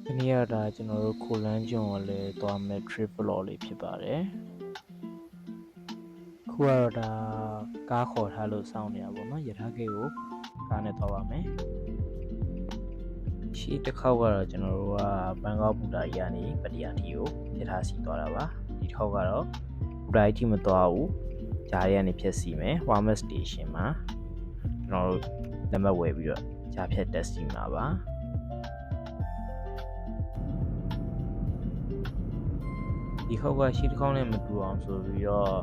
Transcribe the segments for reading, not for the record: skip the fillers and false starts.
ဒီနေ့ကဒါကျွန်တော်တို့ခိုလန်းကျွန်းကိုလည်းသွားမယ် trip vlog လေးဖြစ်ပါတယ်ခုကတော့ဒါကားခေါ်ထားလို့စောင့်နေရပါဘောနော်ရထားဂိတ်ကိုကားနဲ့သွားပါမယ်ရှေ့တစ်ခေါက်ကတော့ကျွန်တော်တို့ကဘန်ကောက်ဘူတာကြီးကနေပတ္တရာထီကိုရထားစီသွားတာပါဒီတစ်ခေါက်ကတော့ဘူတာကြီးမသွားဘူးဂျားရီကနေဖြတ်စီမယ် Warmer Station မှာကျွန်တော်တို့လက်မှတ်ဝယ်ပြီးတော့ဂျားဖြတ်တက်စီမှာပါဒီခေါက်ကရှီတစ်ခေါက်နဲ့မတူအောင်ဆိုပြီးတော့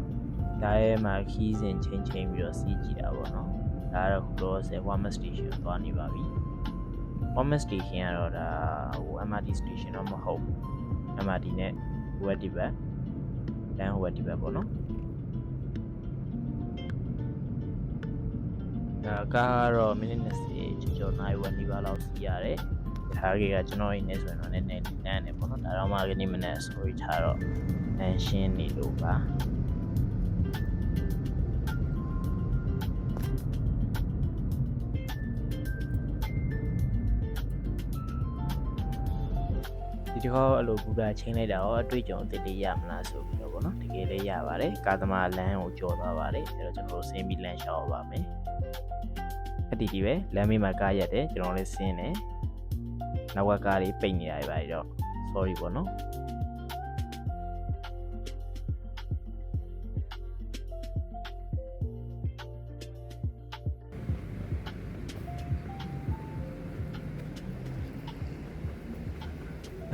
ဒါရဲ့မှာခီးစဉ်ချင်းချင်းပြီးတော့စီးကြည့်တာပေါ့နော်ဒါကတော့ခုတော့ဆယ် Warmer Station ကိုသွားနေပါပြီ Warmer Station ကတော့ဒါဟို MRT Station တော့မဟုတ်ဘူး MRT နဲ့ဟိုဘက်ဒီဘက်လမ်းဟိုဘက်ဒီဘက်ပေါ့နော်ကားကတော့မိနစ်20ကျော်နိုင်ဝက်နီးပါးလောက်စီးရတယ်ထားကြီးကကျွန်တော်ရင်းနေဆိုရင်တော့နည်းနည်းလမ်းနေပေါ့နော်ဒါတော့မှဒီနေ့မနေ့ story ထားတော့လမ်းရှင်းနေလို့ပါဒီတော့အဲ့လိုဘူတာချင်းလိုက်တာရောအတွေ့အကြုံအသစ်တွေရမလားဆိုပြီးတော့ပေါ့နော်တကယ်လေးရပါတယ်ကာသမားလမ်းကိုကျော်သွားပါတယ်အဲ့တော့ကျွန်တော်တို့ဆင်းပြီးလမ်းလျှောက်ပါမယ်အတီးဒီပဲလမ်းမေးမှာကားရက်တယ်ကျွန်တော်လည်းဆင်းတယ်နောက်ကကားလေးပိတ်နေရပါပြီတော့ sorry ပေါ့နော်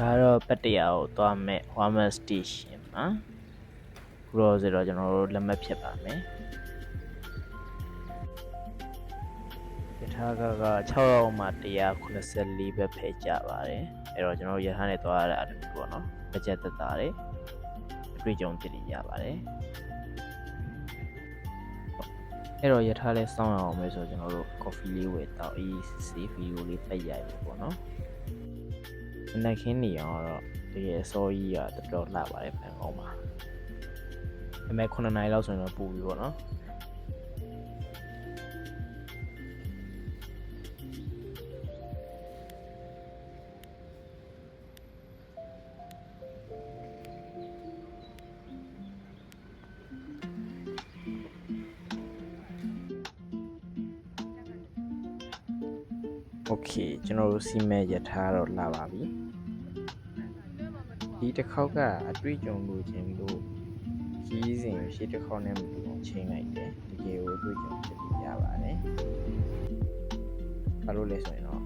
ဒါတော့ပတ္တရာကိုသွားမဲ့ Warmer Station မှာခုတော့ဆိုတော့ကျွန်တော်တို့လက်မှတ်ဖြတ်ပါမယ်ရထားက6ရောက်မှ184ပဲဖယ်ကြပါတယ်အဲ့တော့ကျွန်တော်တို့ရထားနဲ့သွားရတာတူပေါ့နော်ဘတ်ဂျက်သက်သာတယ်အတွေ့အကြုံသိရပါတယ်အဲ့တော့ရထားလဲစောင်းရအောင်မယ်ဆိုတော့ကျွန်တော်တို့ coffee လေးဝယ်တောက်အေးဆေးဗီဒီယိုလေးပတ်ရိုက်လို့ပေါ့နော်နိုင်ခင်းနေအောင်တော့တကယ်စောကြီးကတော်တော်လှပါတယ်ဘန်ကောက်မှာဒါပေမဲ့9နာရီလောက်ဆိုရင်တော့ပူပြီပေါ့နော်โอเคကျွန်တော်တို့စီမဲရထားတော့လာပါပြီဒီတစ်ခေါက်ကအတွေ့အကြုံလိုချင်လို့ကြီးစဉ်ရှေ့တစ်ခေါက်နဲ့မတူအောင်ချိန်လိုက်တယ်တကယ်ကိုအတွေ့အကြုံဖြစ်ပြီးရပါတယ်ဘာလို့လဲဆိုရင်တော့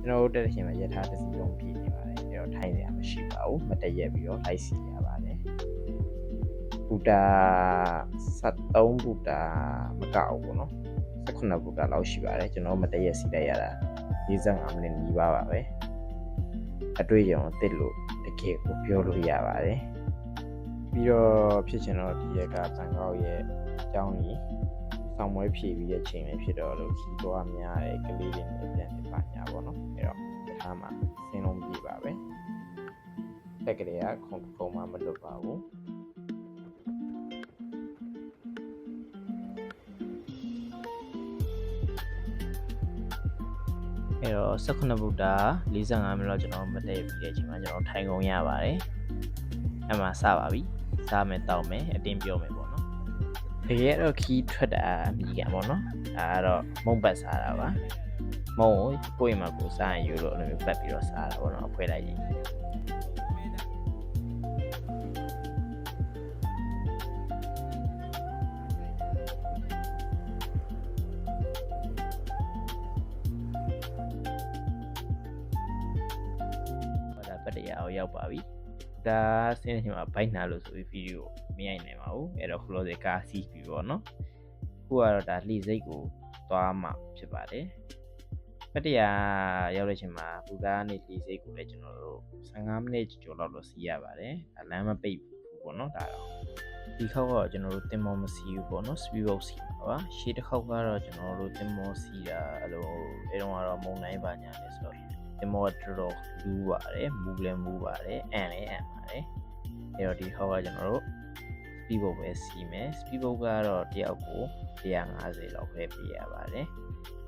ကျွန်တော်တို့တက်တဲ့ချိန်မှာရထားတစ်စီးလုံးပြည့်နေပါတယ်အဲ့တော့ထိုင်နေရမရှိပါဘူးမတက်ရက်ပြီးတော့လိုက်စီရပါတယ်ဘူတာ73ဘူတာမကောက်ဘူးပေါ့နော်18ဘူတာလောက်ရှိပါတယ်ကျွန်တော်မတက်ရက်စီလိုက်ရတာ45မိနစ်နီးပါပဲအတွေ့အကြုံအသစ်လို့တကယ်ကိုပြောလို့ရပါတယ်ပြီးတော့ဖြစ်ချင်တော့ဒီရက်ကဘန်ကောက်ရဲ့အကြောင်းကြီးဆောင်မွေးဖြည့်ပြီးတဲ့ချိန်လေးဖြစ်တော့လို့ခီးသွားများတဲ့ကလေးတွေနဲ့ပြန်နေပါညာပေါ့နော်အဲ့တော့ဒီထားမှာစင်းလုံးပြပါပဲတက်ကလေးကခုံမှမလွတ်ပါဘူးအဲ့တော့18ဗုဒ္ဓ45မိနစ်လောက်ကျွန်တော်မတည့်ပြီးတဲ့အချိန်မှာကျွန်တော်ထိုင်ကုန်ရပါတယ်အဲ့မှာစပါပြီစားမယ်တောက်မယ်အတင်းပြောမယ်ပေါ့နော်တကယ်တော့ခီးထွက်တာအမိကပေါ့နော်ဒါကတော့မုံပတ်စားတာပါမုံကိုယ့်မှာကိုစားရင်ယူလို့အဲ့လိုမျိုးပတ်ပြီးတော့စားတာပေါ့နော်အဖွဲလိုက်ကြီးပတ္တရာကိုရောက်ပါပြီဒါဆင်းနေချိန်မှာဘိုက်နာလို့ဆိုပြီးဗီဒီယိုမရိုက်နိုင်ပါဘူးအဲ့တော့ခုလောဆယ်ကားစီးပြီပေါ့နော်ခုကတော့ဒါလှိစိတ်ကိုသွားမှဖြစ်ပါတယ်ပတ္တရာရောက်တဲ့ချိန်မှာဘူတာကနေလှိစိတ်ကိုလည်းကျွန်တော်တို့15မိနစ်ကျော်လောက်လို့စီးရပါတယ်ဒါလမ်းမပိတ်ဘူးပေါ့နော်ဒါတော့ဒီခေါက်ကတော့ကျွန်တော်တို့တင်မောမစီဘူးပေါ့နော် speed boat စီးပါပါရှေ့တစ်ခေါက်ကတော့ကျွန်တော်တို့တင်မောစီးတာအဲ့လိုအဲတော့ကတော့မုံတိုင်းပါညာလဲဆိုတော့တင်မောတော်တော်လူးပါတယ်မူလည်းမူပါတယ်အန်လည်းအန်ပါတယ်အဲ့တော့ဒီခေါက်ကကျွန်တော်တို့ speed boat ပဲစီးမယ် speed boat ကတော့တယောက်ကို150လောက်ပဲပေးရပါတယ်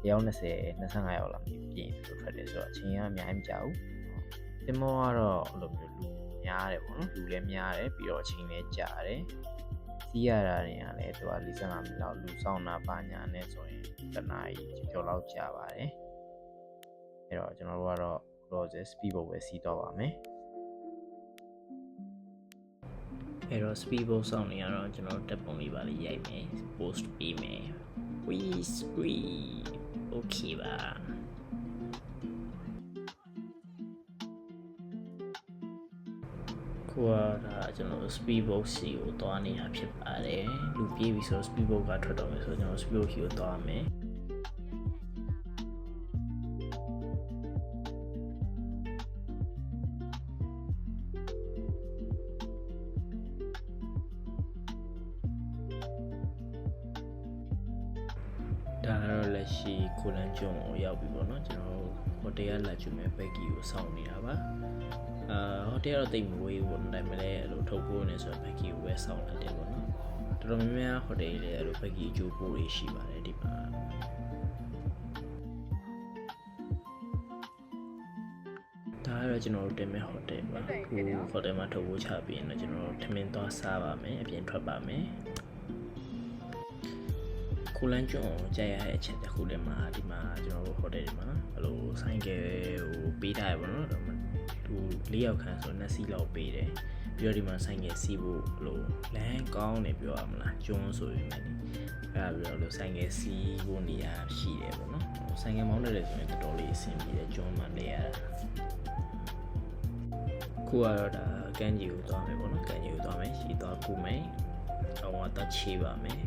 ရောက်25ရောက်လာပြီပြင်လို့ထွက်တယ်ဆိုတော့အချိန်ကအများကြီးမကြာဘူးတင်မောကတော့အဲ့လိုမျိုးလူများတယ်ပေါ့နော်လူလည်းများတယ်ပြီးတော့အချိန်လည်းကြာတယ်စီးရတာတွေကလည်းသူက45မိနစ်လောက်လူဆောင်တာပါညာနဲ့ဆိုရင်တစ်နာရီကျော်လောက်ကြာပါတယ်အဲ့တော့ကျွန်တော်တို့ကတော့ logic speed boat ပဲစီးတော့ပါမယ်အဲ့တော့ speed boat ဆောင်နေရတော့ကျွန်တော်တက်ပုံလေးပါလေးရိုက်မယ် post ပေးမယ် we screen okay ပါကိုကဒါကျွန်တော် speed boat စီကိုတွားနေတာဖြစ်ပါတယ်လူပြေးပြီဆိုတော့ speed boat ကထွက်တော့မယ်ဆိုတော့ကျွန်တော် speed boat စီကိုတွားမယ်ဒါတော့လက်ရှိကိုလန်ကျွန်းကိုရောက်ပြီပေါ့နော်ကျွန်တော်ဟိုတယ်ကလာကျွမဲ့ဘက်ကီကိုစောင့်နေတာပါဟိုတယ်ကတော့တိတ်မဝေးဘူးပေါ့ဒါပေမဲ့လည်းအဲ့လိုထုတ်ပိုးနေဆိုတော့ဘက်ကီကိုပဲစောင့်နေတယ်ပေါ့နော်တော်တော်များများဟိုတယ်လည်းအဲ့လိုဘက်ကီအကျိုးပိုးတွေရှိပါတယ်ဒီမှာဒါကတော့ကျွန်တော်တို့တင်မဲ့ဟိုတယ်ပါခုဟိုတယ်မှာထုတ်ပိုးချပြီးရင်တော့ကျွန်တော်တို့ထမင်းသွားစားပါမယ်အပြင်ထွက်ပါမယ်ကိုလန်ကျွန်းကိုကြာရတဲ့အချိန်တစ်ခုတည်းမှာဒီမှာကျွန်တော်တို့ဟိုတယ်ဒီမှာဘယ်လိုဆိုင်ကယ်ကိုပေးထားရပါတော့သူ4ယောက်ခန့်ဆို2စီးလောက်ပေးတယ်ပြီးတော့ဒီမှာဆိုင်ကယ်စီးဖို့ဘယ်လိုလမ်းကောင်းနေပြောရမလားကျွန်းဆိုရင်လည်းအဲ့ဒါပြီးတော့ဆိုင်ကယ်စီးဖို့နေရာရှိတယ်ပေါ့နော်ဆိုင်ကယ်မောင်းတယ်ဆိုရင်တော်တော်လေးအဆင်ပြေတယ်ကျွန်းမှာနေရတာခုကတော့ဒါကမ်းခြေကိုသွားမယ်ပေါ့နော်ကမ်းခြေကိုသွားမယ်ရှိသွားကူမယ်အော်တော့ချေပါမယ်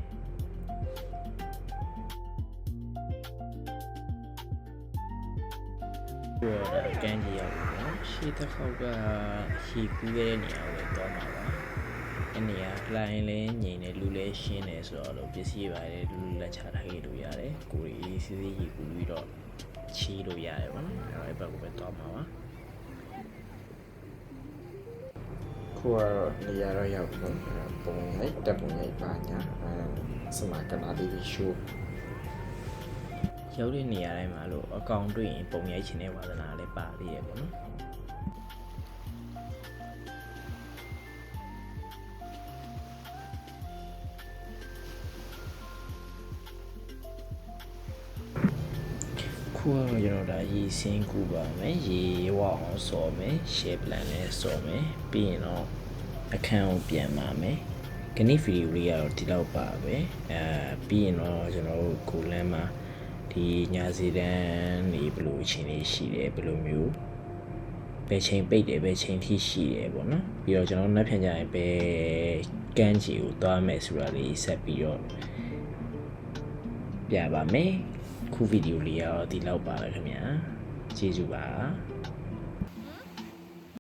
ကန်ကြီးရောက်ပြီနော်ရှေ့တစ်ခေါက်ကရှေ့ကူးခဲ့တဲ့နေရာကိုတော့မှာပါအဲ့နေရာလိုင်းလဲငြိမ်တယ်လူလဲရှင်းတယ်ဆိုတော့ပစ္စည်းပါတယ်လူလက်ချထားခဲ့လို့ရတယ်ကိုရီစီစီကြီးကူပြီးတော့ချီးလို့ရတယ်ဗောနော်အဲ့ဘက်ကိုပဲတော့မှာပါခုကတော့နေရာတော့ရောက်ပြီပုံရိုက်တက်ပုံရိုက်ပါညာစမကနာလေးရှိုးရောက်တဲ့နေရာတိုင်းမှာလို့အကောင်တွေ့ရင်ပုံရိုက်ချင်တဲ့ဝါသနာလည်းပါသေးရဲ့ပေါ့နော်ခုကတော့ကျွန်တော်ဒါရေစင်းကူပါမယ်ရေဝအောင်စော်မယ်ရှယ်ပလန်နဲ့စော်မယ်ပြီးရင်တော့အခန်းကိုပြန်ပါမယ်ခဏဗီဒီယိုလေးကတော့ဒီလောက်ပါပဲပြီးရင်တော့ကျွန်တော်တို့ကိုလန်းမှာဒီညာစီတန်းနေဘယ်လိုအချိန်လေးရှိတယ်ဘယ်လိုမျိုးဘယ်ချိန်ပိတ်တယ်ဘယ်ချိန်ထိရှိတယ်ပေါ့နော်ပြီးတော့ကျွန်တော်နောက်ပြန်ကြရင်ဘယ်ကန်းချီကိုသွားမယ်ဆိုတာလေးဆက်ပြီးတော့ပြပါမယ်ခုဗီဒီယိုလေးကတော့ဒီလောက်ပါပဲခင်ဗျာကျေးဇူးပါ